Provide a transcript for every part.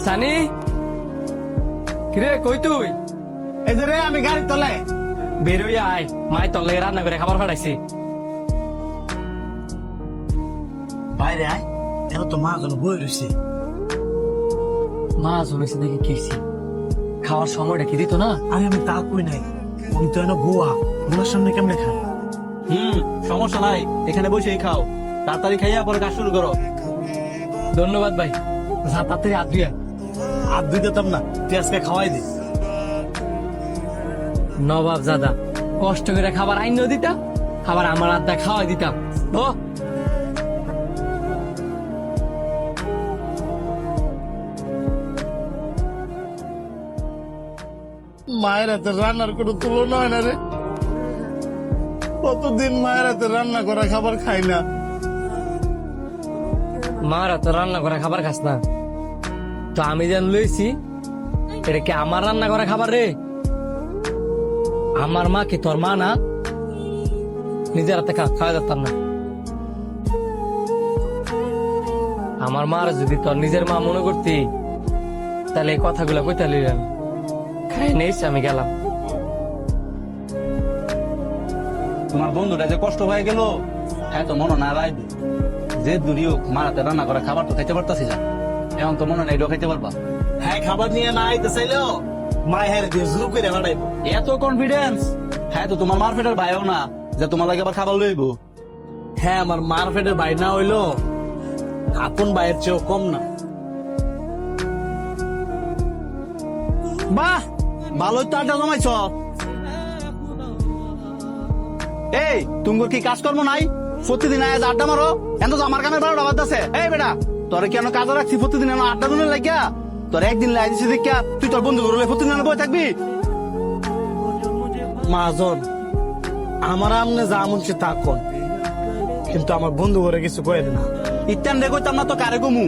সানি কিরে কই তুই? এই যে রে আমি গাড়ির তলায়। বেরোই আয়, মায় তোর লেগে রান্না করে খাবার ফাটাইছি। বাইরে আয়, এখন তো মা যেন বই রয়েছে। মা জমেছে দেখে খেয়েছি, খাওয়ার সময়টা কি দিত না? আরে আমি তা কই নাই, উনি তো এনে বুয়া, বুয়ার সামনে কেমনে খায়? সমস্যা নাই, এখানে বসেই খাও। তাড়াতাড়ি খাইয়া পরে কাজ শুরু করো। ধন্যবাদ ভাই, যা তাড়াতাড়ি হাত ধুইয়া। আর দুই দিতাম না, তুই আজকে খাওয়াই দে। নবাব দাদা কষ্ট করে খাবার আইন দিতাম, খাবার আমার আড্ডা খাওয়াই দিতাম। ও মায়ের হাতে রান্নার কোনো তুলনা হয় না রে। কতদিন মায়ের হাতে রান্না করা খাবার খাই না। মারা তো রান্না করে খাবার খাস না, তো আমি যেন লইছি এটা কি আমার রান্না করে খাবার রে? আমার মা কি তোর মা না? নিজের হাতে খাওয়া যেতাম না? আমার মার যদি তোর নিজের মা মনে করতি তাহলে এই কথাগুলো কইতে লইলাম। খাই নেইছি আমি গেলাম। তোমার বন্ধুটা যে কষ্ট হয়ে গেল, হ্যাঁ তো মনে না রাখবে যে দূরিও মারাতে রান্না করা খাবার তো খাইতে পারতাছি না। এখন তো মনে নাই খাইতে পারবা। হ্যাঁ খাবার নিয়ে না আইতে চাইলেও মায়ের হ্যাঁ দিয়ে জুরু করে বাড়াইব। এত কনফিডেন্স? হ্যাঁ তো তোমার মারফেটের ভাইও না যে তোমার লাগে আবার খাবার লইব। হ্যাঁ আমার মার পেটের ভাই না হইলো আপন ভাইয়ের চেয়েও কম না। বাহ, ভালোই তো আড্ডা জমাইছ। এই তুমগোর কি কাজকর্ম নাই? প্রতিদিন আজ আড্ডা মারো, এত তো আমার কানে 12টা বাজতেছে। এই বেটা, তোরে কেন কাজে রাখছি প্রতিদিন আড্ডা দিনের লাগিয়া? তোর একদিন লাই দিছি দেখিয়া তুই তোর বন্ধু ঘুরলে প্রতিদিন বই থাকবি? মাজন আমার আমনে যা মনছে তা কোন, কিন্তু আমার বন্ধু করে কিছু কয়ে না। ইত্যান রে কইতাম না তো কারে কমু?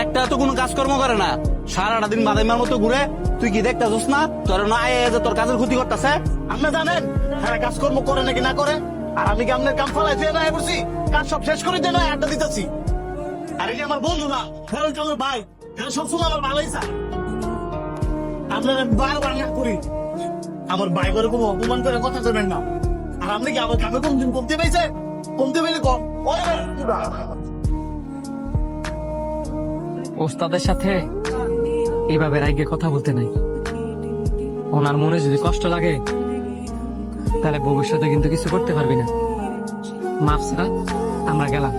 একটা তো কোনো কাজকর্ম করে না, সারাটা দিন বাদাইমার মতো ঘুরে। তুই কি দেখতাছিস না তোর না আয় যে তোর কাজের ক্ষতি করতেছে? আপনি জানেন হ্যাঁ কাজকর্ম করে নাকি না করে? আর আমি কি আপনার কাম ফলাই দিয়ে না করছি? কাজ সব শেষ করে দিয়ে নয় আড্ডা দিতেছি। আর এই যে আমার বন্ধু না, হ্যাঁ আমার ভাই, হ্যাঁ সবসময় আমার ভালোই চায়। আপনার বারবার না করি আমার ভাই করে কোনো অপমান করে কথা বলবেন না। আর আপনি কি আমার কামে কোনদিন কমতে পেয়েছে? কমতে পেলে কম। ওস্তাদের সাথে এইভাবে রাইগে কথা বলতে নাই। ওনার মনে যদি কষ্ট লাগে তাহলে ভবিষ্যতে কিন্তু কিছু করতে পারবি না। মাফ ছাড়া আমরা গেলাম।